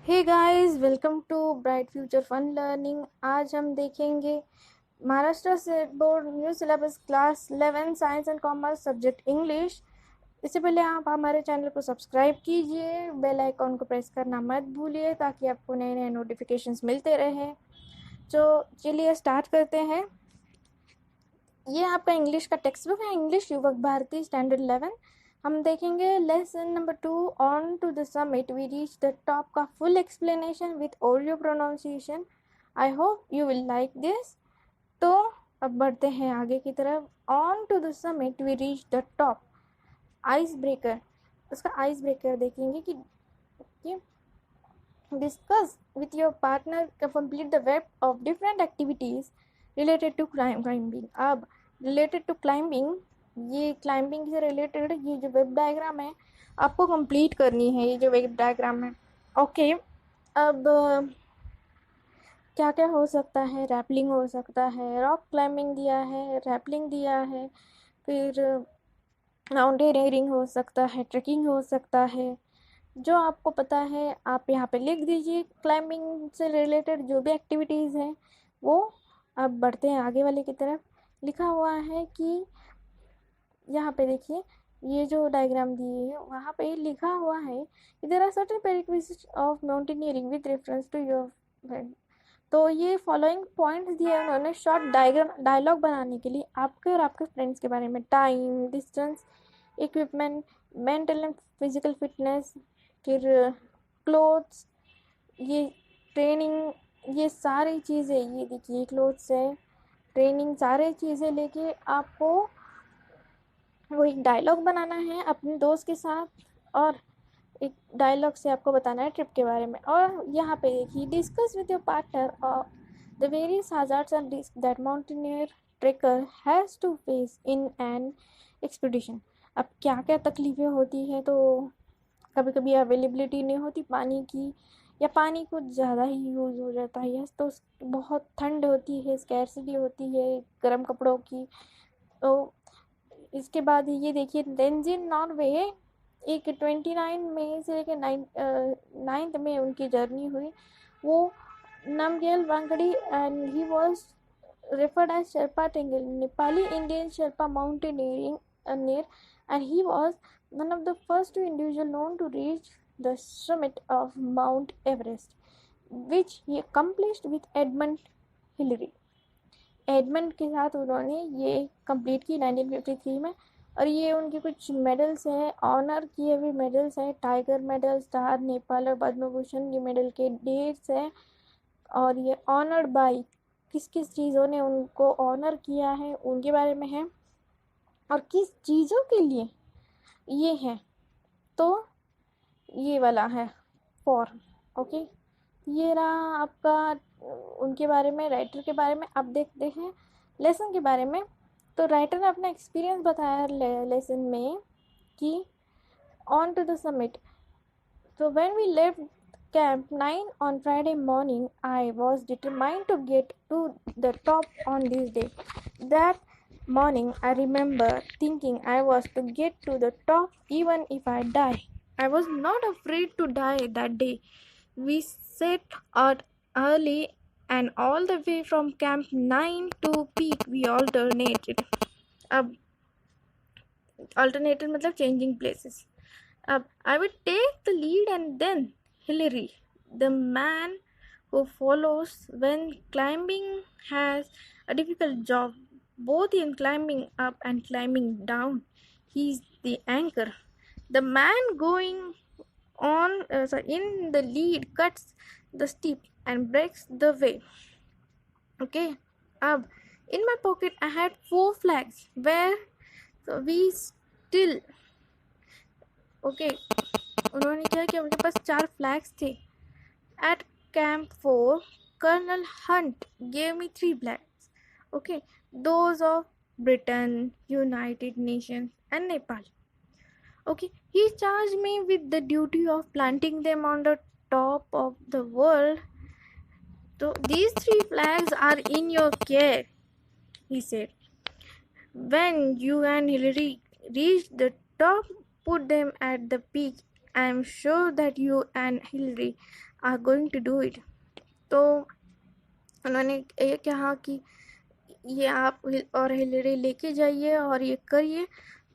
Hey guys, welcome to bright future fun learning. आज हम देखेंगे Maharashtra state board new syllabus class 11 science and commerce subject English. इससे पहले आप हमारे चैनल को सब्सक्राइब कीजिए, बेल आइकॉन को प्रेस करना मत भूलिए ताकि आपको नए नए नोटिफिकेशंस मिलते रहें। तो चलिए स्टार्ट करते हैं। ये आपका इंग्लिश का टेक्स्ट बुक है, इंग्लिश युवक भारती स्टैंडर्ड 11। हम देखेंगे lesson number 2 on to the summit we reach the top का full explanation with audio pronunciation. I hope you will like this. तो अब बढ़ते हैं आगे की तरफ। On to the summit we reach the top. Ice breaker, उसका ice breaker देखेंगे कि discuss with your partner to complete the web of different activities related to climbing। अब related to climbing, ये climbing से related ये जो web diagram है आपको कंप्लीट करनी है। ये जो वेब डायग्राम है ओके। अब क्या क्या हो सकता है? रैपलिंग हो सकता है, रॉक क्लाइंबिंग दिया है, रैपलिंग दिया है, फिर माउंटेनियरिंग हो सकता है, ट्रेकिंग हो सकता है। जो आपको पता है आप यहाँ पे लिख दीजिए। क्लाइंबिंग से रिलेटेड जो भी एक्टिविटीज़ हैं वो। अब बढ़ते हैं आगे वाले की तरफ। लिखा हुआ है कि यहाँ पे देखिए, ये जो डायग्राम दिए है वहाँ पे लिखा हुआ है कि there are certain prerequisites of mountaineering with reference to your friend. तो ये फॉलोइंग पॉइंट्स दिए उन्होंने शॉर्ट डायलॉग बनाने के लिए आपके और आपके फ्रेंड्स के बारे में। Time, distance, equipment, mental and physical fitness, फिर क्लोथ्स, ये ट्रेनिंग, ये सारी चीज़ें, ये देखिए क्लोथ्स है, ट्रेनिंग, सारे चीज़ें लेके आपको वो एक डायलॉग बनाना है अपने दोस्त के साथ। और एक डायलॉग से आपको बताना है ट्रिप के बारे में। और यहाँ पे देखिए, discuss with your partner the various hazards and risks that mountaineer trekker has to face in an expedition। अब क्या क्या तकलीफ़ें होती हैं, तो कभी कभी अवेलेबिलिटी नहीं होती पानी की, या पानी कुछ ज़्यादा ही यूज़ हो जाता है, यस, तो बहुत ठंड होती है, स्कैर्सिटी होती है गर्म कपड़ों की। तो इसके बाद ये देखिए, तेंजिन नॉर्वे, एक 29 मई से लेकर 9 में उनकी जर्नी हुई। वो Namgyal Wangdi and he was referred as Sherpa Tengel, Nepali Indian Sherpa mountaineering near, and he was one of the first two individuals known to reach the summit of Mount Everest, which he accomplished with Edmund Hillary। Edmund के साथ उन्होंने ये complete की 1953 में। और ये उनके कुछ मेडल्स हैं, ऑनर किए हुए मेडल्स हैं, टाइगर मेडल, स्टार नेपाल और पद्म भूषण, ये मेडल के डेट्स हैं। और ये ऑनर्ड बाई किस किस चीज़ों ने उनको ऑनर किया है उनके बारे में है, और किस चीज़ों के लिए ये है, तो ये वाला है फॉर। ओके, ये रहा आपका उनके बारे में, राइटर के बारे में। अब देखते हैं लेसन के बारे में। तो राइटर ने अपना एक्सपीरियंस बताया लेसन में कि on to the summit. So when we left Camp 9 on Friday morning, I was determined to get to the top on this day. That morning, I remember thinking I was to get to the top even if I die. I was not afraid to die that day. We set out early, and all the way from Camp 9 to peak, we alternated. अब alternated मतलब changing places. I would take the lead, and then Hillary, the man who follows when climbing, has a difficult job both in climbing up and climbing down. He's the anchor. The man going on in the lead cuts the steep and breaks the way. Okay, अब in my pocket I had 4 flags where we still okay उन्होंने क्या किया, उनके पास 4 flags थे। At camp 4 colonel Hunt gave me 3 flags, okay, those of Britain, United Nations and Nepal. Okay, he charge me with the duty of planting them on the top of the world. तो these 3 flags are in your care, he said. When you and Hillary reach the top, put them at the peak. I am sure that you and Hillary are going to do it. तो उन्होंने ये कहा कि ये आप और Hillary लेके जाइए और ये करिए।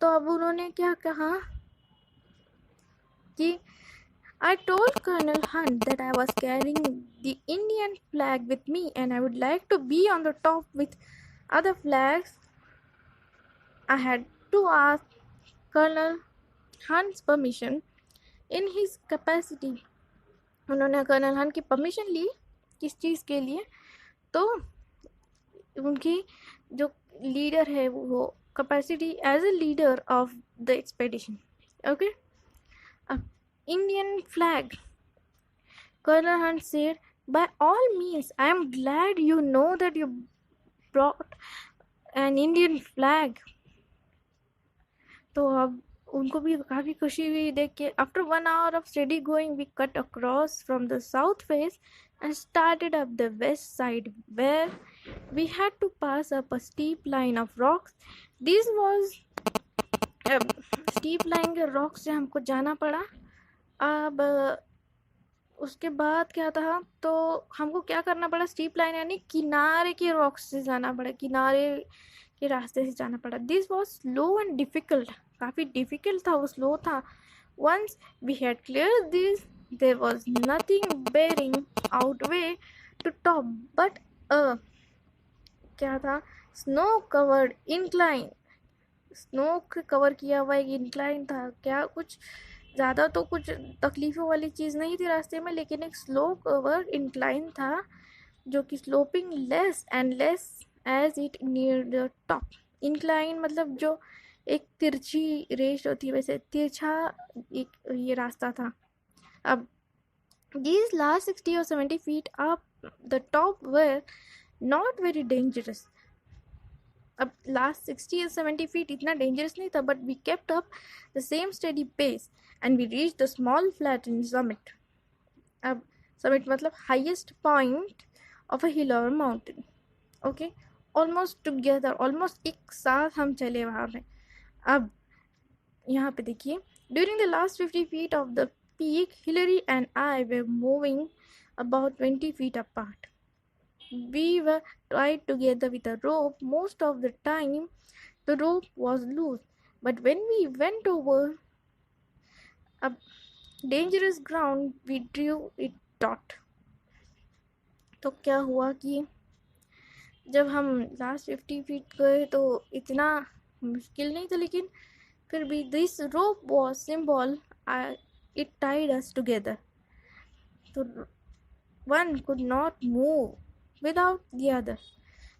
तो अब उन्होंने क्या कहा कि I told Colonel Hunt that I was carrying the Indian flag with me and I would like to be on the top with other flags. I had to ask Colonel Hunt's permission in his capacity. उन्होंने colonel Hunt की permission ली किस चीज़ के लिए, तो उनकी जो leader है वो capacity as a leader of the expedition. Okay, अब Indian flag. Colonel Hunt said, by all means, I am glad you know that you brought an Indian flag. तो अब उनको भी काफ़ी खुशी हुई देख के. After 1 hour of steady going, we cut across from the south face and started up the west side, where we had to pass up a steep line of rocks. This was steep line के rocks से हमको जाना पड़ा. अब उसके बाद क्या था, तो हमको क्या करना पड़ा, स्टीप लाइन यानी किनारे के रॉक्स से जाना पड़ा, किनारे के रास्ते से जाना पड़ा. This was slow and difficult. काफ़ी डिफ़िकल्ट था, वो स्लो था. Once we had clear this there was nothing barring out way to top but क्या था, snow covered incline. Snow cover किया हुआ एक इंक्लाइन था. क्या कुछ ज़्यादा तो कुछ तकलीफ़ों वाली चीज़ नहीं थी रास्ते में, लेकिन एक स्लो कवर इंक्लाइन था जो कि sloping less and less as it near the top. Incline मतलब जो एक तिरछी रेस होती है, वैसे तिरछा एक ये रास्ता था. अब these last 60 or 70 feet up the top were not very dangerous. अब लास्ट 60 या 70 फीट इतना डेंजरस नहीं था, but we kept up the same steady pace and we reach the small flat in summit. अब समिट मतलब highest point of a hill और mountain. Okay, almost together, almost एक साथ हम चले वहाँ पे. अब यहाँ पे देखिए, during the last 50 feet of the peak, Hillary and I were moving about 20 feet apart. We were tied together with a rope. Most of the time the rope was loose, but when we went over a dangerous ground we drew it taut. तो क्या हुआ कि जब हम last 50 feet गए तो इतना मुश्किल नहीं था, लेकिन फिर भी this rope was symbol, it tied us together. तो one could not move without the other.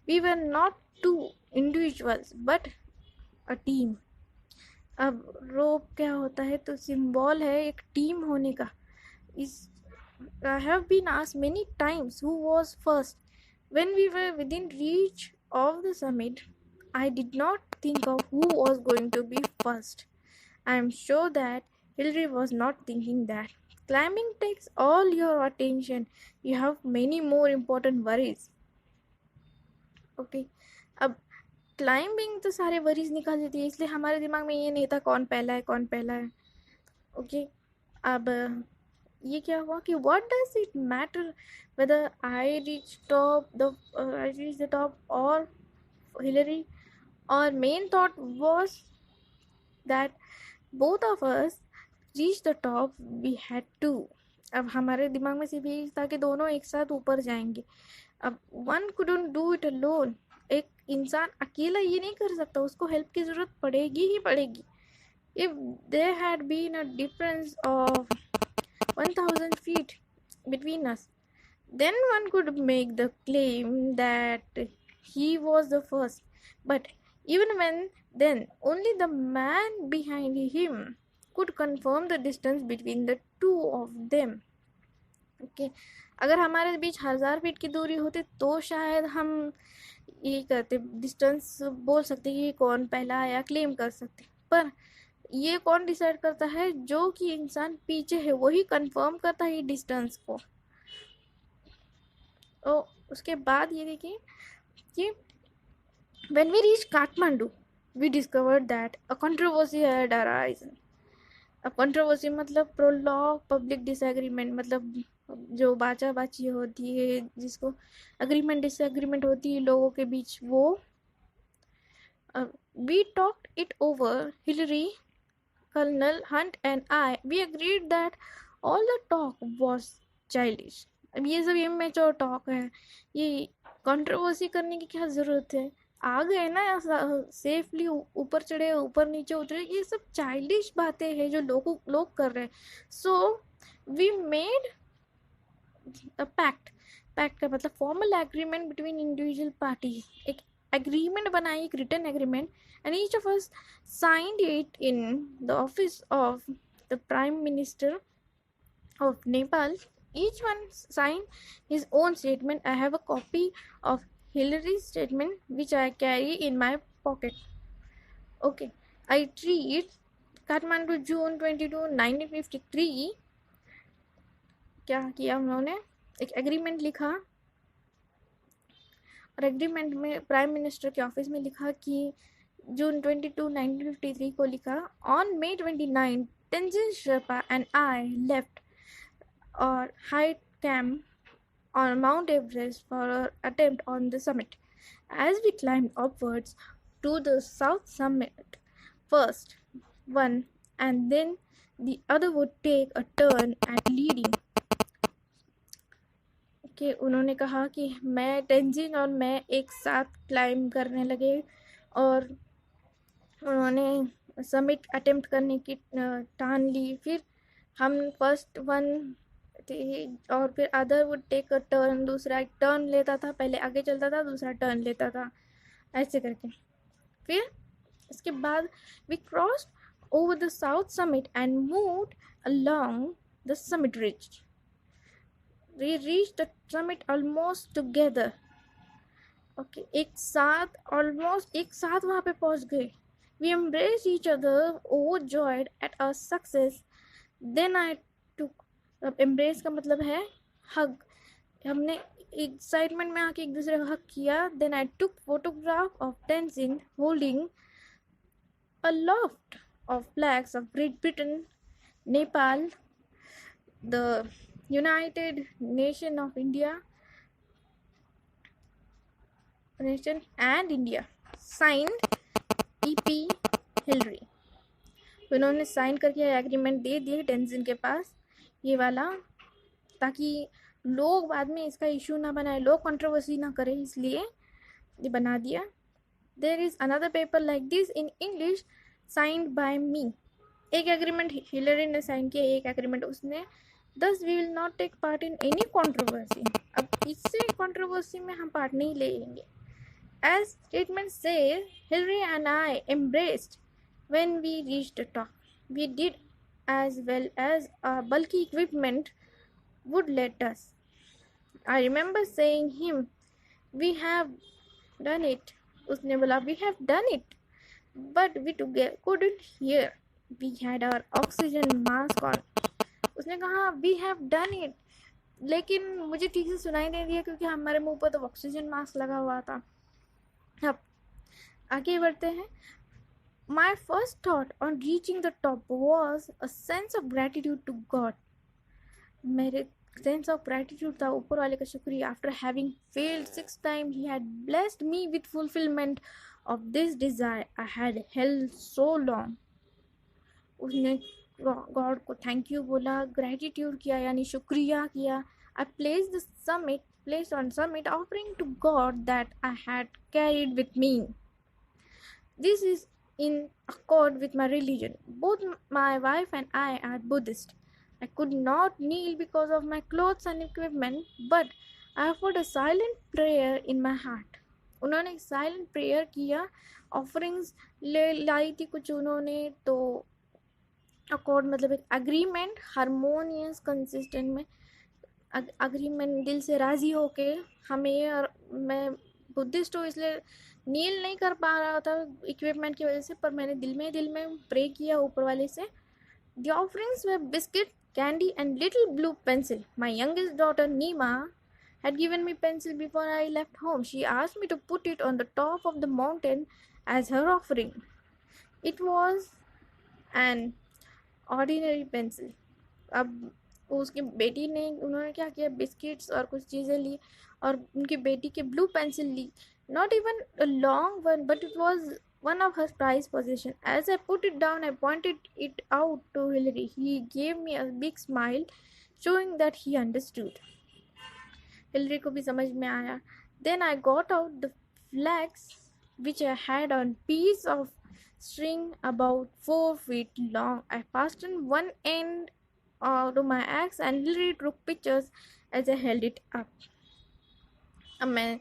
We were not two individuals but a team. अब रोप क्या होता है, तो सिंबल है एक टीम होने का. इस I have been asked many times who was first. When we were within reach of the summit, I did not think of who was going to be first. I am sure that Hillary was not thinking that. Climbing takes all your attention. You have many more important worries. Okay, अब climbing तो सारे worries निकाल देती है, इसलिए हमारे दिमाग में ये नहीं था कौन पहला है कौन पहला है. ओके, अब ये क्या हुआ कि what does it matter whether I reach the top और हिलरी. और main thought was that both of us reach the top, we had to. अब हमारे दिमाग में सिर्फ यही था कि दोनों एक साथ ऊपर जाएंगे. अब one couldn't do it alone. एक इंसान अकेला ये नहीं कर सकता, उसको हेल्प की ज़रूरत पड़ेगी ही पड़ेगी. If there had been a difference of 1000 feet between us, then one could make the claim that he was the first. But even then, only the man behind him could confirm the distance between the two of them. Okay, अगर हमारे बीच 1000 feet की दूरी होती तो शायद हम ये करते, डिस्टेंस बोल सकते कि कौन पहला आया, क्लेम कर सकते. पर ये कौन डिसाइड करता है, जो कि इंसान पीछे है वही कंफर्म करता है डिस्टेंस को. और उसके बाद ये देखिए कि when we reached Kathmandu, we discovered that a controversy had arisen. अब कंट्रोवर्सी मतलब प्रोलॉग पब्लिक डिसएग्रीमेंट, मतलब जो बाचा बाची होती है, जिसको अग्रीमेंट डिसएग्रीमेंट होती है लोगों के बीच, वो we talked it over, Hillary, Colonel Hunt and I, we agreed that all the talk was childish. अब ये सब इमेच्योर टॉक है, ये कंट्रोवर्सी करने की क्या ज़रूरत है? आ गए ना सेफली, ऊपर चढ़े ऊपर नीचे उतरे, ये सब चाइल्डिश बातें हैं जो लोग कर रहे हैं. So we made a pact का मतलब formal agreement between individual parties. एक एग्रीमेंट बनाई, एक written agreement, and each of us signed it in the office of the Prime Minister of Nepal. Each one signed his own statement. I have a copy of Hillary's statement which I carry in my pocket. Okay, I read Kathmandu, June 22, 1953. क्या किया उन्होंने? एक agreement लिखा, और agreement में prime minister के office में लिखा कि जून 22, 1953 को लिखा, on May 29, Tenzin Sherpa and I left our high camp on Mount Everest for our attempt on the summit. As we climbed upwards to the south summit, first one and then the other would take a turn at leading. कि उन्होंने कहा कि मैं, टेंजिन और मैं एक साथ climb करने लगे, और उन्होंने समिट अटेम्प्ट करने की ठान ली. फिर हम फर्स्ट वन थे, और फिर other would take a turn, दूसरा एक टर्न लेता था, पहले आगे चलता था, दूसरा टर्न लेता था, ऐसे करके. फिर इसके बाद we crossed over the south summit and moved along the summit ridge. We reached the summit almost together. Okay, एक साथ, almost एक साथ वहाँ पे पहुँच गए. We embraced each other, overjoyed at our success. Then I took, अब embrace का मतलब है hug. हमने excitement में आके एक दूसरे को hug किया. Then I took photograph of Tenzin holding a loft of flags of Great Britain, Nepal, the United Nation of India, Nation and India, signed E.P. Hillary. उन्होंने साइन करके एग्रीमेंट दे दिए टेंजिन के पास, ये वाला, ताकि लोग बाद में इसका इशू ना बनाए, लोग कंट्रोवर्सी ना करें, इसलिए ये बना दिया. There is another paper like this in English, signed by me. एक एग्रीमेंट हिलरी ने साइन किया, एक एग्रीमेंट उसने. Thus we will not take part in any controversy. अब इससे कंट्रोवर्सी में हम पार्ट नहीं लेंगे. As statement says, Hillary and I embraced when we reached the top. We did as well as our bulky equipment would let us. I remember saying him, we have done it. उसने बोला, we have done it. But we together couldn't hear. We had our oxygen mask on. उसने कहा we have done it, लेकिन मुझे ठीक से सुनाई नहीं दिया क्योंकि हमारे मुंह पर तो ऑक्सीजन मास्क लगा हुआ था. अब आगे बढ़ते हैं. My first thought on reaching the top was a sense of gratitude to God. मेरे सेंस ऑफ ग्रेटिट्यूड था ऊपर वाले का शुक्रिया. After having failed 6 times he had blessed me with fulfilment of this desire I had held so long. उसने God को thank you बोला, gratitude किया यानी शुक्रिया किया. I placed on summit offering to God that I had carried with me. This is in accord with my religion. Both my wife and I are Buddhist. I could not kneel because of my clothes and equipment, but I offered a silent prayer in my heart. उन्होंने silent prayer किया, offerings ले लाई थी कुछ उन्होंने. तो accord मतलब एक agreement, harmonious consistent में अग्रीमेंट, दिल से राज़ी होके. हमें, और मैं बुद्धिस्ट हूँ इसलिए नील नहीं कर पा रहा था इक्विपमेंट की वजह से, पर मैंने दिल में प्रे किया ऊपर वाले से. The offerings were biscuit, candy and little blue pencil. My youngest daughter Nima had given me pencil before I left home. She asked me to put it on the top of the mountain as her offering. It was an ordinary pencil. अब उसकी बेटी ने, उन्होंने क्या किया, biscuits और कुछ चीज़ें ली और उनकी बेटी की ब्लू पेंसिल ली, not even a long one but it was one of her prized possession. As I put it down, I pointed it out to Hillary. He gave me a big smile, showing that he understood. Hillary को भी समझ में आया. Then I got out the flags which I had on piece of string about 4 feet long. I fastened one end to my axe and Hillary took pictures as I held it up. अब मैं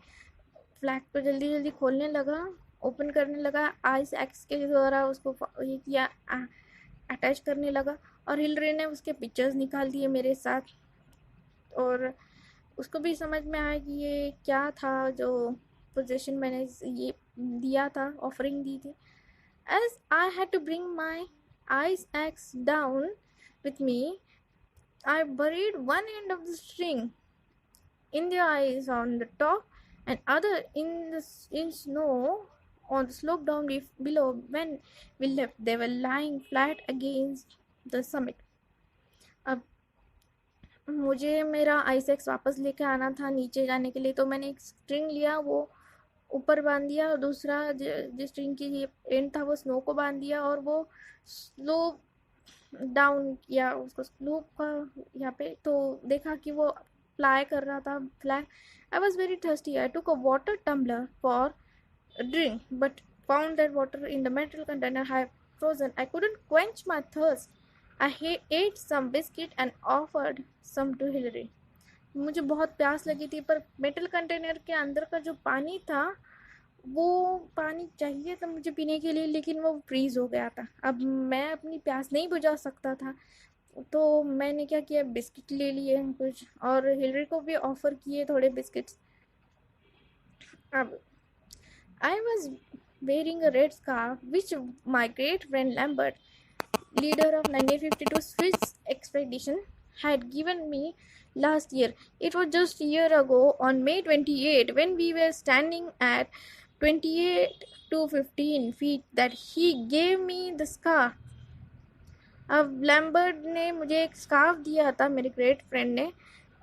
flag को जल्दी जल्दी खोलने लगा, open करने लगा, ice axe के द्वारा उसको ये किया, अटैच करने लगा और हिलरी ने उसके पिक्चर्स निकाल दिए मेरे साथ और उसको भी समझ में आया कि ये क्या था जो पोजीशन मैंने ये दिया था, ऑफरिंग दी थी. As I had to bring my ice axe down with me, I buried one end of the string in the ice on the top and other in snow on the slope down below. When we left, they were lying flat against the summit. अब मुझे मेरा ice axe वापस लेके आना था नीचे जाने के लिए, तो मैंने एक स्ट्रिंग लिया, वो ऊपर बांध दिया और दूसरा जिस स्ट्रिंग की ये एंड था वो स्नो को बांध दिया और वो स्लोप डाउन किया उसको स्लोप का यहाँ पे, तो देखा कि वो फ्लाई कर रहा था flag. I was very thirsty. I took a water tumbler for drink but found that water in the metal container had frozen. I couldn't quench my thirst. I ate some biscuit and offered some to Hillary. मुझे बहुत प्यास लगी थी पर metal container के अंदर का जो पानी था वो पानी चाहिए था मुझे पीने के लिए, लेकिन वो फ्रीज हो गया था. अब मैं अपनी प्यास नहीं बुझा सकता था, तो मैंने क्या किया, बिस्किट ले लिए कुछ और हिलरी को भी ऑफर किए थोड़े बिस्किट्स. अब I was wearing a red scarf which my great friend Lambert, leader of 1952 Swiss expedition, had given me last year. It was just a year ago on May 28 when we were standing at 28 to 15 feet that he gave me the scarf. अब Lambert ने मुझे एक scarf दिया था, मेरे great friend ने,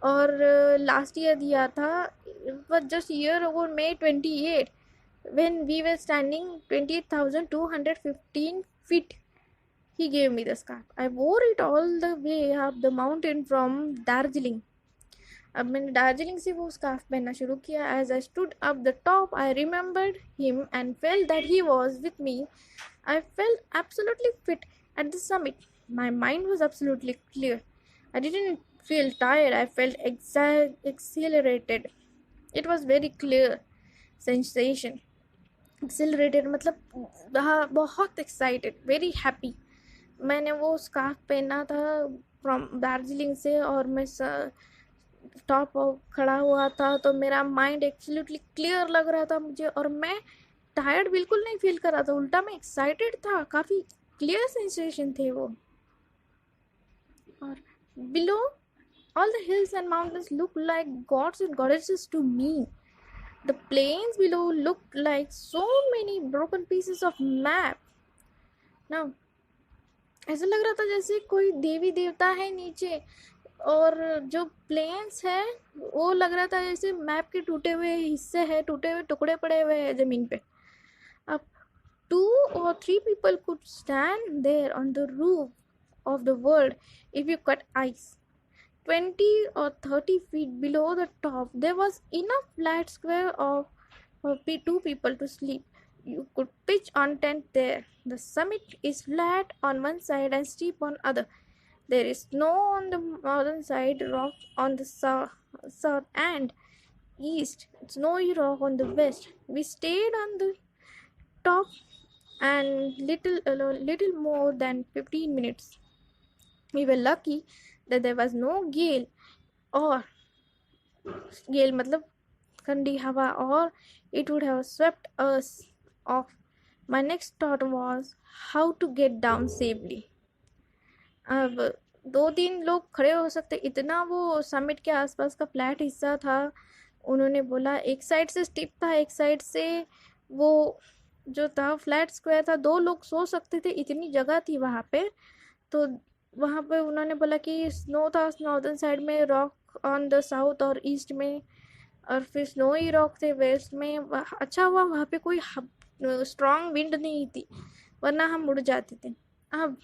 और last year दिया था. It was just year ago May 28 when we were standing 20,215 feet. He gave me the scarf. I wore it all the way up the mountain from Darjeeling. अब मैंने दार्जिलिंग से वो scarf पहनना शुरू किया. As I stood up the top, I remembered him and felt that he was with me. I felt absolutely fit at the summit. My mind was absolutely clear. I didn't feel tired. I felt exhilarated. It was very clear sensation. Accelerated मतलब बहुत excited, very happy. मैंने वो scarf पहना था from Darjeeling से और मैं top खड़ा हुआ था, तो मेरा माइंड एब्सोल्युटली क्लियर लग रहा था मुझे और मैं टायर्ड बिल्कुल नहीं फील कर रहा था, उल्टा मैं एक्साइटेड था. काफ़ी क्लियर सेंसेशन थे वो. और below all the hills and mountains look like gods and goddesses to me. The plains below looked like so many broken pieces of map. Now, ऐसा लग रहा था जैसे कोई देवी देवता है नीचे और जो प्लेन्स है वो लग रहा था जैसे मैप के टूटे हुए हिस्से हैं, टूटे हुए टुकड़े पड़े हुए हैं ज़मीन पे. अब 2 or 3 people could stand there on the roof of the world if you cut ice. 20 or 30 feet below the top, there was enough flat square for 2 people to sleep. You could pitch on tent there. The summit is flat on one side and steep on other. There is snow on the northern side, rock on the south and east, snowy rock on the west. We stayed on the top and little more than 15 minutes. We were lucky that there was no gale or gale मतलब ठंडी हवा, or it would have swept us off. My next thought was how to get down safely. अब 2-3 लोग खड़े हो सकते, इतना वो समिट के आसपास का फ्लैट हिस्सा था. उन्होंने बोला एक साइड से स्टिप था, एक साइड से वो जो था फ्लैट स्क्वायर था, 2 लोग सो सकते थे, इतनी जगह थी वहाँ पे. तो वहाँ पे उन्होंने बोला कि स्नो था नॉर्दर्न साइड में, रॉक ऑन द साउथ और ईस्ट में, और फिर स्नोई रॉक थे वेस्ट में। अच्छा हुआ वहाँ पे कोई स्ट्रॉन्ग विंड नहीं थी, वरना हम उड़ जाते थे। अब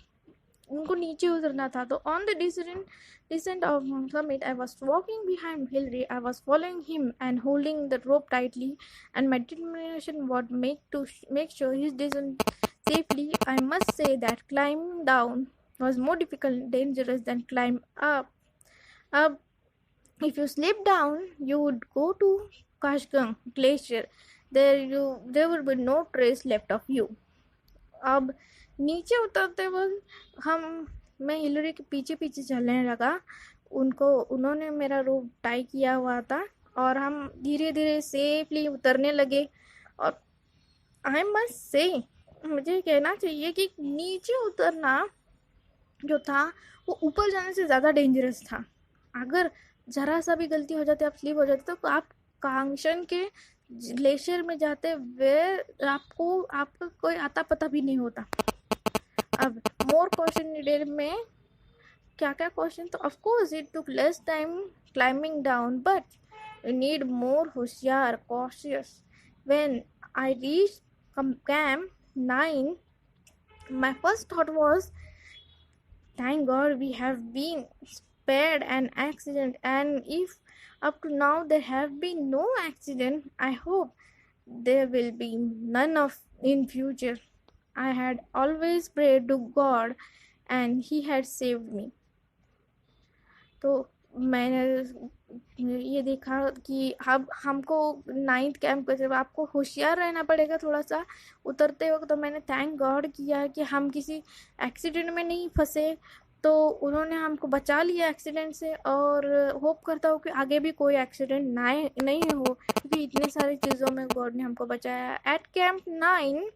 उनको नीचे उतरना था, तो on the descent of summit, I was walking behind Hillary. I was following him and holding the rope tightly, and my determination was make sure he descended safely. I must say that climb down was more difficult and dangerous than climb up. Up, if you slip down, you would go to Kashgang Glacier. There would be no trace left of you. अब नीचे उतरते वक्त मैं Hillary के पीछे पीछे चलने लगा। उन्होंने मेरा रोप टाई किया हुआ था और हम धीरे धीरे सेफली उतरने लगे। और आई मस्ट से, मुझे कहना चाहिए कि नीचे उतरना जो था वो ऊपर जाने से ज़्यादा डेंजरस था। अगर ज़रा सा भी गलती हो जाती, आप स्लिप हो जाते, तो आप कांगशन के ग्लेशियर में जाते हुए आपका कोई आता पता भी नहीं होता। अब मोर कॉशन नीडेड में क्या क्या क्वेश्चन, तो of course it took less time climbing down, but you need more होशियार cautious. When I reach camp 9, my first thought was, thank God we have been spared an accident, and if up to now there have been no accident, I hope there will be none of in future. I had always prayed to God and he had saved me. तो मैंने ये देखा कि अब हमको 9th camp पे जब आपको होशियार रहना पड़ेगा थोड़ा सा उतरते वक्त। तो मैंने थैंक गॉड किया कि हम किसी एक्सीडेंट में नहीं फंसे, तो उन्होंने हमको बचा लिया एक्सीडेंट से। और होप करता हूँ कि आगे भी कोई एक्सीडेंट नहीं हो, क्योंकि इतनी सारी चीज़ों में गॉड ने हमको बचाया। At camp 9,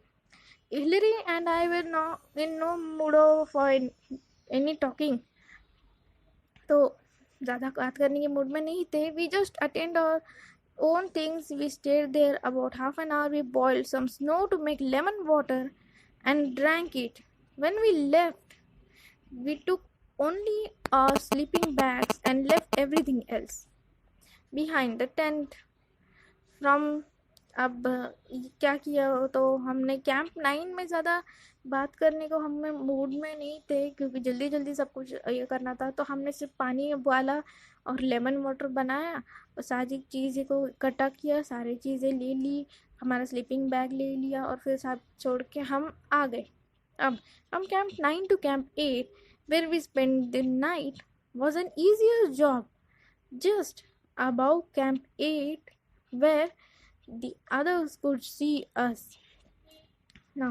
Hillary and I were no mood for any talking, तो ज़्यादा बात करने के मूड में नहीं थे। We just attend our own things. We stayed there about half an hour. We boiled some snow to make lemon water and drank it. When we left, we took only our sleeping bags and left everything else behind the tent. From अब क्या किया, तो हमने camp 9 में ज़्यादा बात करने को हमें मूड में नहीं थे, क्योंकि जल्दी जल्दी सब कुछ ये करना था। तो हमने सिर्फ पानी उबाला और लेमन वाटर बनाया और सारी चीज़ें को इकट्ठा किया, सारी चीज़ें ले ली, हमारा स्लीपिंग बैग ले लिया और फिर सब छोड़ के हम आ गए। अब from camp 9 to camp 8, where we spent the night, was an easier job. Just above camp 8, where the others could see us. Now,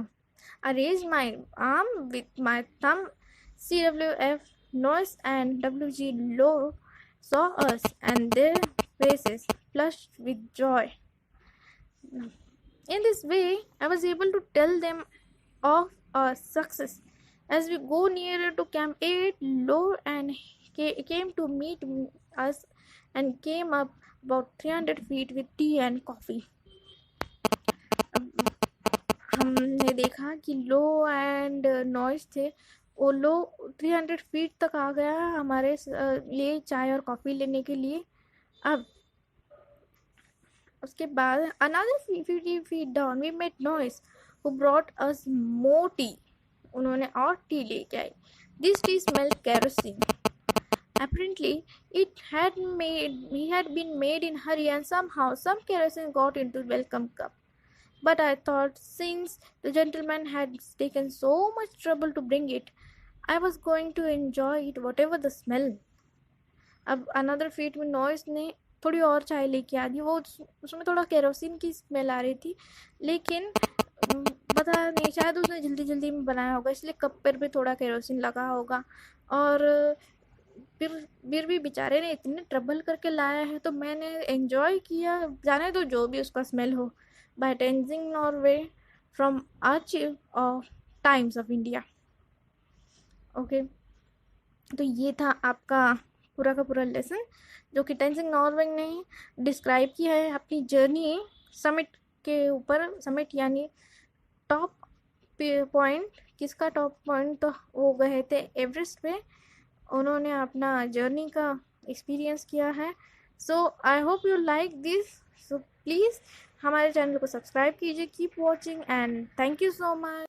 I raised my arm with my thumb. CWF, Noise and WG Low saw us and their faces flushed with joy. In this way, I was able to tell them of our success. As we go nearer to Camp 8, Low and came to meet us and came up about 300 feet with tea and coffee. हमने देखा कि लो and noise थे, वो लो 300 feet तक आ गया हमारे लिए चाय और कॉफ़ी लेने के लिए। अब उसके बाद another 50 feet down we met Noise, who brought us more tea. उन्होंने और टी लेके आई। This tea smelled kerosene. Apparently, he had been made in hurry, and somehow some kerosene got into the welcome cup. But I thought, since the gentleman had taken so much trouble to bring it, I was going to enjoy it, whatever the smell. अब another feet में Noise ने थोड़ी और चाय लेके आ दी। वो उसमें थोड़ा केरोसिन की स्मेल आ रही थी, लेकिन पता नहीं, शायद उसने जल्दी जल्दी में बनाया होगा, इसलिए कप पर भी थोड़ा केरोसिन लगा होगा। और फिर भी बेचारे ने इतने ट्रबल करके लाया है, तो मैंने एंजॉय किया, जाने दो जो भी उसका स्मेल हो। By Tenzing Norgay from archive of Times of India. ओके, तो ये था आपका पूरा का पूरा लेसन, जो कि टेंजिंग नॉर्वे ने डिस्क्राइब किया है अपनी जर्नी समिट के ऊपर। समिट यानी टॉप पॉइंट, किसका टॉप पॉइंट, तो वो गए थे एवरेस्ट पे। उन्होंने अपना जर्नी का एक्सपीरियंस किया है। So I hope you like this. So please हमारे चैनल को सब्सक्राइब कीजिए, keep watching and thank you so much.